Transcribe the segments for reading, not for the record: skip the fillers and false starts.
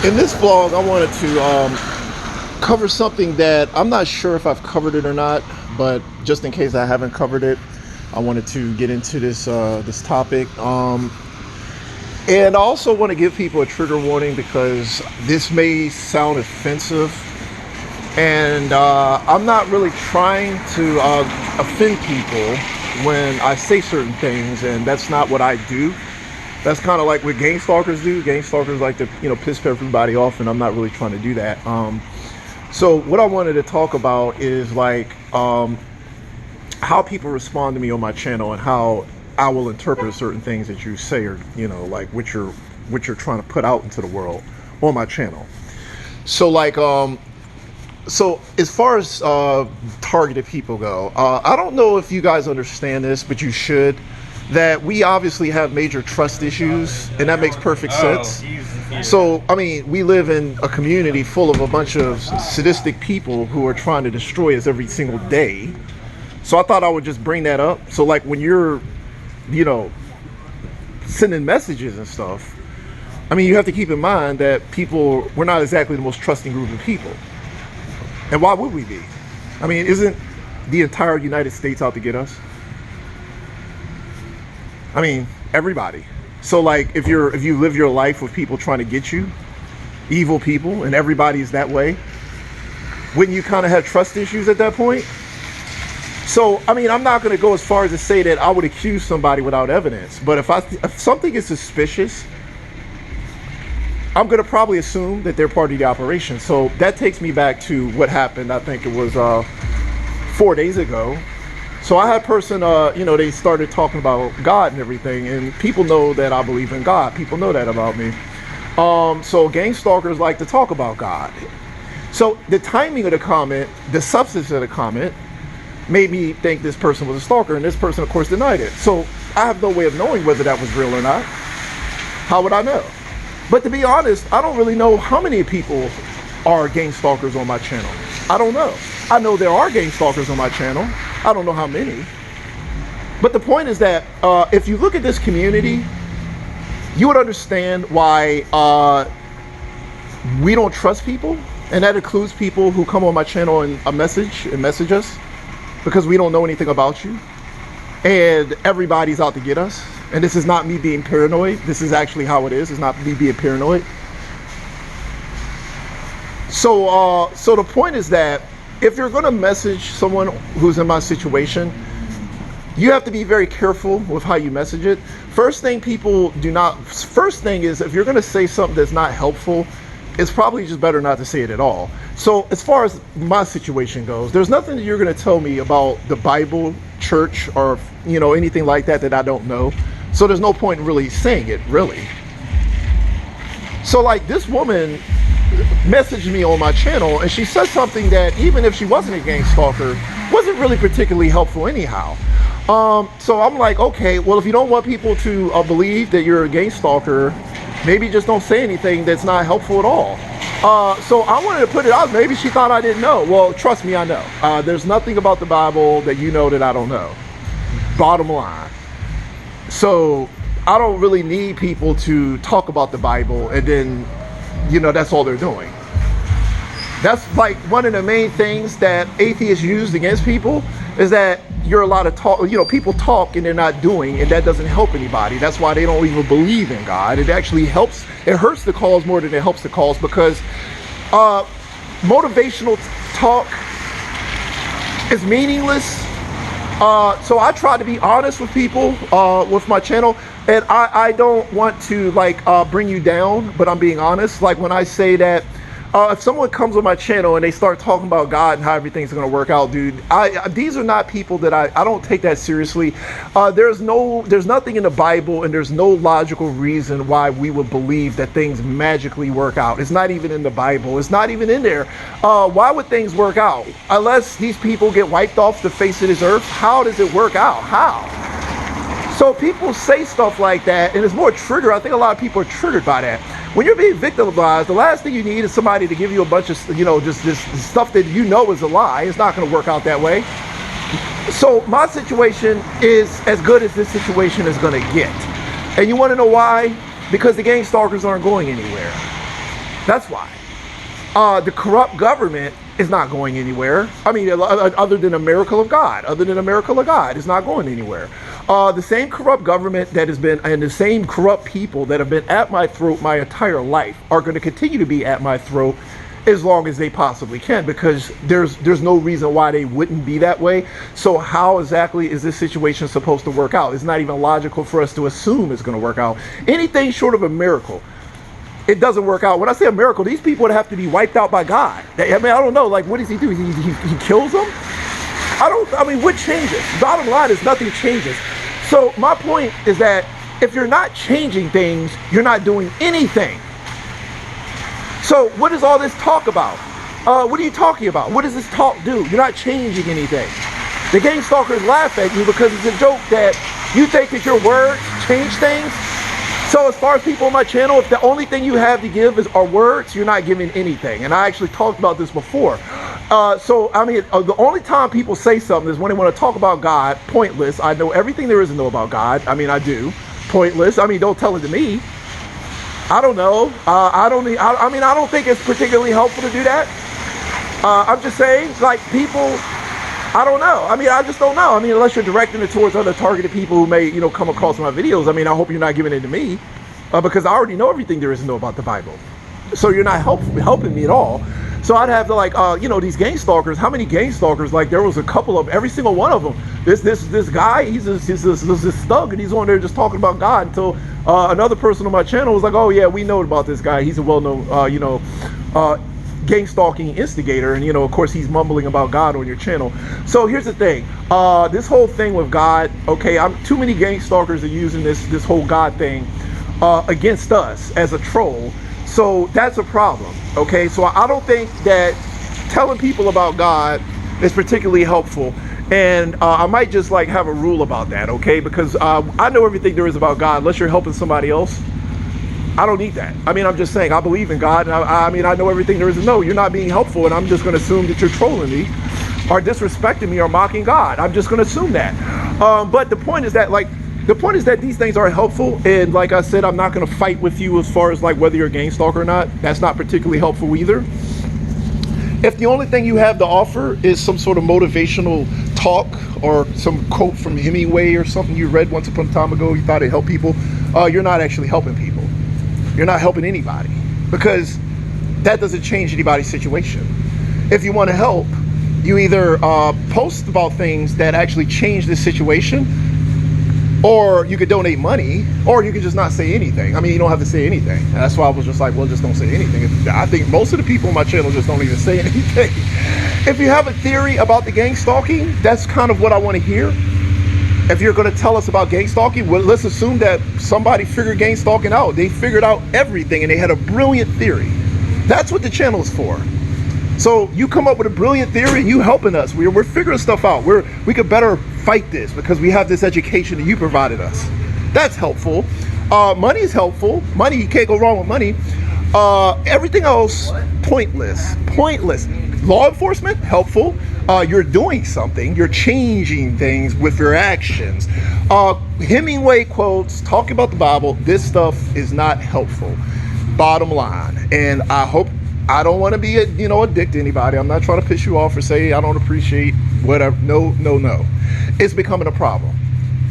In this vlog, I wanted to cover something that I'm not sure if I've covered it or not, but just in case I haven't covered it, I wanted to get into this topic. And I also want to give people a trigger warning because this may sound offensive, and I'm not really trying to offend people when I say certain things, and that's not what I do. That's kind of like what gang stalkers do. Gang stalkers like to, piss everybody off, and I'm not really trying to do that. So what I wanted to talk about is like how people respond to me on my channel and how I will interpret certain things that you say, or like what you're trying to put out into the world on my channel. So like so as far as targeted people go, I don't know if you guys understand this, but you should. That we obviously have major trust issues, and that makes perfect sense. So, I mean, we live in a community full of a bunch of sadistic people who are trying to destroy us every single day. So I thought I would just bring that up. So like when you're, sending messages and stuff, I mean, you have to keep in mind that we're not exactly the most trusting group of people. And why would we be? I mean, isn't the entire United States out to get us? I mean, everybody. So like if you live your life with people trying to get you, evil people, and everybody's that way, wouldn't you kind of have trust issues at that point? So, I mean, I'm not going to go as far as to say that I would accuse somebody without evidence, but if something is suspicious, I'm going to probably assume that they're part of the operation. So that takes me back to what happened. I think it was 4 days ago. So I had a person, they started talking about God and everything, and people know that I believe in God. People know that about me. So gang stalkers like to talk about God. So the timing of the comment, the substance of the comment, made me think this person was a stalker, and this person, of course, denied it. So I have no way of knowing whether that was real or not. How would I know? But to be honest, I don't really know how many people are gang stalkers on my channel. I don't know. I know there are gang stalkers on my channel. I don't know how many. But the point is that if you look at this community, you would understand why we don't trust people. And that includes people who come on my channel and message us because we don't know anything about you. And everybody's out to get us. And this is not me being paranoid. This is actually how it is. It's not me being paranoid. So the point is that if you're going to message someone who's in my situation, you have to be very careful with how you message it. First thing is, if you're going to say something that's not helpful, it's probably just better not to say it at all. So as far as my situation goes, there's nothing that you're going to tell me about the Bible, church, or anything like that I don't know. So there's no point in really saying it, really. So like this woman messaged me on my channel, and she said something that, even if she wasn't a gang stalker, wasn't really particularly helpful anyhow. So I'm like, okay, well, if you don't want people to believe that you're a gang stalker, maybe just don't say anything that's not helpful at all. So I wanted to put it out. Maybe she thought I didn't know. Well, trust me, I know. There's nothing about the Bible that you know that I don't know. Bottom line. So I don't really need people to talk about the Bible and then that's all they're doing. That's like one of the main things that atheists use against people, is that you're allowed to talk, people talk and they're not doing, and that doesn't help anybody. That's why they don't even believe in God. It actually hurts the cause more than it helps the cause, because motivational talk is meaningless. So I try to be honest with people with my channel, and I don't want to bring you down, but I'm being honest. Like when I say that if someone comes on my channel and they start talking about God and how everything's going to work out, dude, these are not people that I don't take that seriously. There's nothing in the Bible, and there's no logical reason why we would believe that things magically work out. It's not even in the Bible. It's not even in there. Why would things work out? Unless these people get wiped off the face of this earth, how does it work out? How? So people say stuff like that, and it's more trigger. I think a lot of people are triggered by that. When you're being victimized, the last thing you need is somebody to give you a bunch of, just this stuff that is a lie. It's not going to work out that way. So my situation is as good as this situation is going to get. And you want to know why? Because the gang stalkers aren't going anywhere. That's why. The corrupt government is not going anywhere. I mean, other than a miracle of God, it's not going anywhere. The same corrupt government that has been, and the same corrupt people that have been at my throat my entire life are going to continue to be at my throat as long as they possibly can, because there's no reason why they wouldn't be that way. So how exactly is this situation supposed to work out? It's not even logical for us to assume it's going to work out. Anything short of a miracle, it doesn't work out. When I say a miracle, these people would have to be wiped out by God. I mean, I don't know. Like, what does he do? He kills them? I mean, what changes? Bottom line is nothing changes. So my point is that if you're not changing things, you're not doing anything. So what is all this talk about? What are you talking about? What does this talk do? You're not changing anything. The gang stalkers laugh at you because it's a joke that you think that your words change things. So as far as people on my channel, if the only thing you have to give are words, you're not giving anything. And I actually talked about this before. So, I mean, the only time people say something is when they want to talk about God. Pointless. I know everything there is to know about God. I mean, I do. Pointless. I mean, don't tell it to me. I don't know. I don't think it's particularly helpful to do that. I'm just saying, like, people, I don't know. I mean, I just don't know. I mean, unless you're directing it towards other targeted people who may, come across my videos. I mean, I hope you're not giving it to me, because I already know everything there is to know about the Bible. So you're not helping me at all. So I'd have to, like, these gang stalkers. How many gang stalkers? Like, there was a couple of every single one of them. This guy, he's this thug, and he's on there just talking about God until another person on my channel was like, oh yeah, we know about this guy. He's a well-known, gang stalking instigator, and of course he's mumbling about God on your channel. So here's the thing, this whole thing with God, okay, too many gang stalkers are using this whole God thing against us as a troll. So that's a problem, okay? So I don't think that telling people about God is particularly helpful, and I might just like have a rule about that, okay? Because I know everything there is about God. Unless you're helping somebody else, I don't need that. I mean, I'm just saying, I believe in God, and I mean, I know everything there is to know. You're not being helpful, and I'm just going to assume that you're trolling me or disrespecting me or mocking God. I'm just going to assume that. But the point is that, these things are helpful, and like I said, I'm not going to fight with you as far as like whether you're a gang stalker or not. That's not particularly helpful either. If the only thing you have to offer is some sort of motivational talk or some quote from Hemingway or something you read once upon a time ago, you thought it helped people, you're not actually helping people. You're not helping anybody, because that doesn't change anybody's situation. If you want to help, you either post about things that actually change this situation, or you could donate money, or you could just not say anything. I mean, you don't have to say anything. And that's why I was just like, well, just don't say anything. I think most of the people on my channel just don't even say anything. If you have a theory about the gang stalking, that's kind of what I want to hear. If you're going to tell us about gang stalking, well, let's assume that somebody figured gang stalking out. They figured out everything, and they had a brilliant theory. That's what the channel is for. So you come up with a brilliant theory, and you helping us. We're figuring stuff out. We could better fight this because we have this education that you provided us. That's helpful. Money is helpful. Money, you can't go wrong with money. Everything else, pointless. Law enforcement, helpful. You're doing something. You're changing things with your actions. Hemingway quotes, talking about the Bible, this stuff is not helpful. Bottom line. And I don't want to be a dick to anybody. I'm not trying to piss you off or say I don't appreciate whatever. No. It's becoming a problem.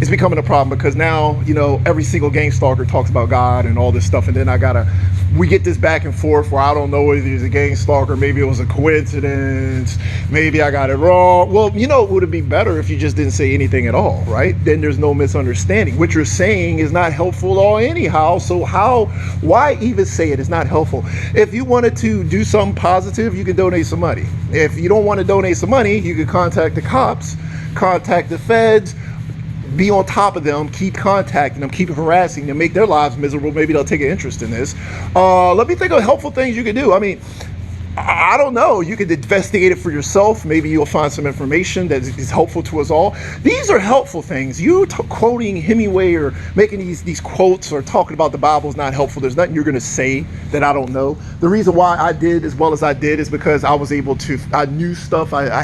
It's becoming a problem because now, every single gang stalker talks about God and all this stuff, and then we get this back and forth where I don't know whether he's a gang stalker, maybe it was a coincidence, maybe I got it wrong. Well, it would be better if you just didn't say anything at all, right? Then there's no misunderstanding. What you're saying is not helpful at all anyhow, so why even say it? It's not helpful. If you wanted to do something positive, you can donate some money. If you don't want to donate some money, you can contact the cops, contact the feds, be on top of them, keep contacting them, keep harassing them, make their lives miserable. Maybe they'll take an interest in this. Let me think of helpful things you can do. I mean, I don't know. You could investigate it for yourself. Maybe you'll find some information that is helpful to us all. These are helpful things. You quoting Hemingway or making these quotes or talking about the Bible is not helpful. There's nothing you're going to say that I don't know. The reason why I did as well as I did is because I was able to, I knew stuff. I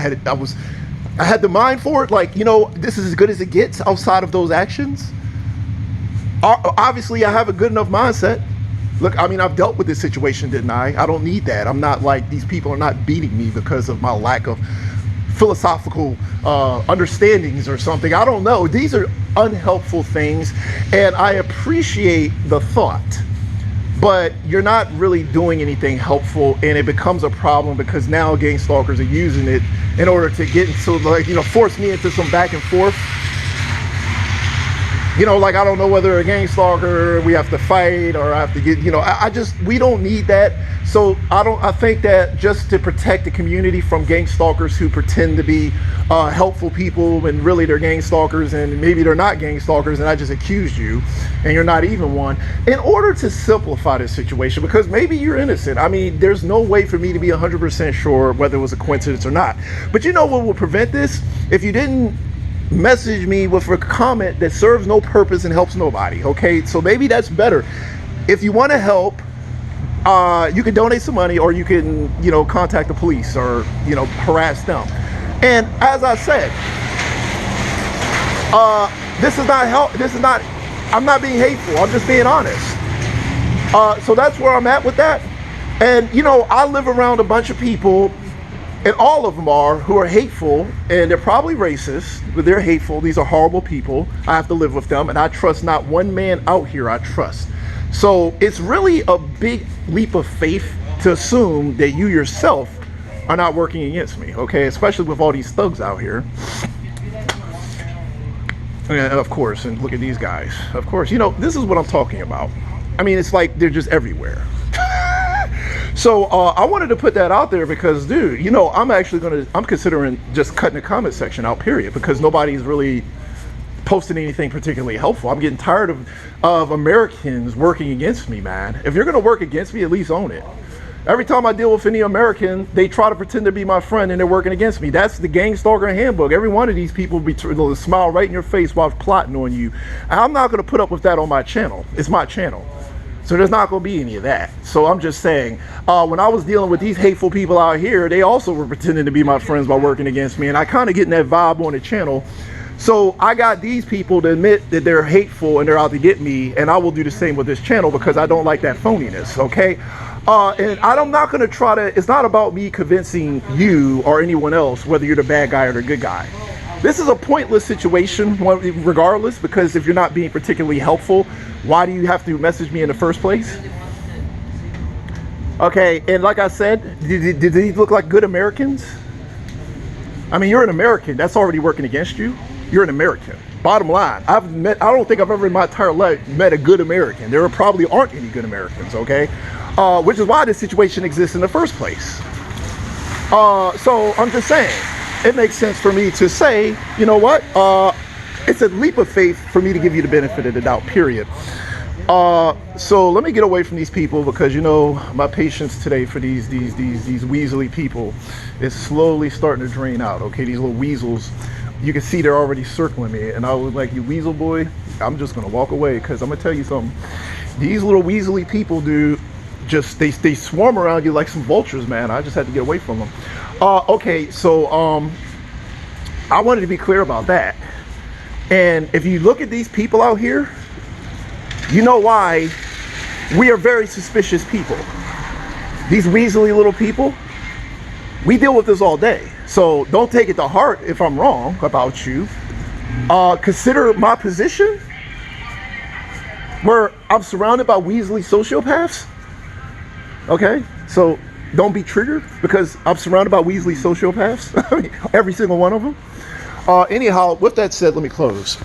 had the mind for it. Like, this is as good as it gets outside of those actions. Obviously, I have a good enough mindset. Look, I mean, I've dealt with this situation, didn't I? I don't need that. I'm not like, these people are not beating me because of my lack of philosophical understandings or something. I don't know. These are unhelpful things, and I appreciate the thought, but you're not really doing anything helpful, and it becomes a problem because now gang stalkers are using it in order to get into, like, force me into some back and forth. Like, I don't know whether a gang stalker, we have to fight, or I have to get, we don't need that. So I think that just to protect the community from gang stalkers who pretend to be helpful people when really they're gang stalkers, and maybe they're not gang stalkers and I just accused you and you're not even one, in order to simplify this situation, because maybe you're innocent. I mean, there's no way for me to be 100% sure whether it was a coincidence or not. But you know what will prevent this? If you didn't message me with a comment that serves no purpose and helps nobody. Okay, so maybe that's better. If you want to help, you can donate some money, or you can contact the police, or harass them. And as I said, this is not help. This is not, I'm not being hateful, I'm just being honest. So that's where I'm at with that. And I live around a bunch of people, and all of them who are hateful, and they're probably racist, but they're hateful. These are horrible people. I have to live with them, and I trust not one man out here I trust. So it's really a big leap of faith to assume that you yourself are not working against me, okay? Especially with all these thugs out here. And of course, and look at these guys. Of course, this is what I'm talking about. I mean, it's like they're just everywhere. So I wanted to put that out there because, dude, I'm considering just cutting the comment section out, period, because nobody's really posting anything particularly helpful. I'm getting tired of Americans working against me, man. If you're going to work against me, at least own it. Every time I deal with any American, they try to pretend to be my friend and they're working against me. That's the gang stalker handbook. Every one of these people will smile right in your face while plotting on you. And I'm not going to put up with that on my channel. It's my channel. So there's not going to be any of that. So I'm just saying, when I was dealing with these hateful people out here, they also were pretending to be my friends by working against me. And I kind of getting that vibe on the channel. So I got these people to admit that they're hateful and they're out to get me. And I will do the same with this channel because I don't like that phoniness, okay? And I'm not going to try to, it's not about me convincing you or anyone else whether you're the bad guy or the good guy. This is a pointless situation regardless, because if you're not being particularly helpful, why do you have to message me in the first place? Okay, and like I said, did these look like good Americans? I mean, you're an American. That's already working against you. You're an American. Bottom line, I don't think I've ever in my entire life met a good American. There probably aren't any good Americans, okay? Which is why this situation exists in the first place. So I'm just saying, it makes sense for me to say, you know what? It's a leap of faith for me to give you the benefit of the doubt, period. So let me get away from these people because, my patience today for these weaselly people is slowly starting to drain out, okay? These little weasels, you can see they're already circling me, and I was like, you weasel boy, I'm just gonna walk away because I'm gonna tell you something. These little weaselly people, dude, just they swarm around you like some vultures, man. I just had to get away from them. Okay, so I wanted to be clear about that. And if you look at these people out here, you know why we are very suspicious people. These weaselly little people, we deal with this all day. So don't take it to heart if I'm wrong about you. Consider my position where I'm surrounded by weaselly sociopaths. Okay, so don't be triggered because I'm surrounded by weaselly sociopaths. I mean, every single one of them. Anyhow, with that said, let me close.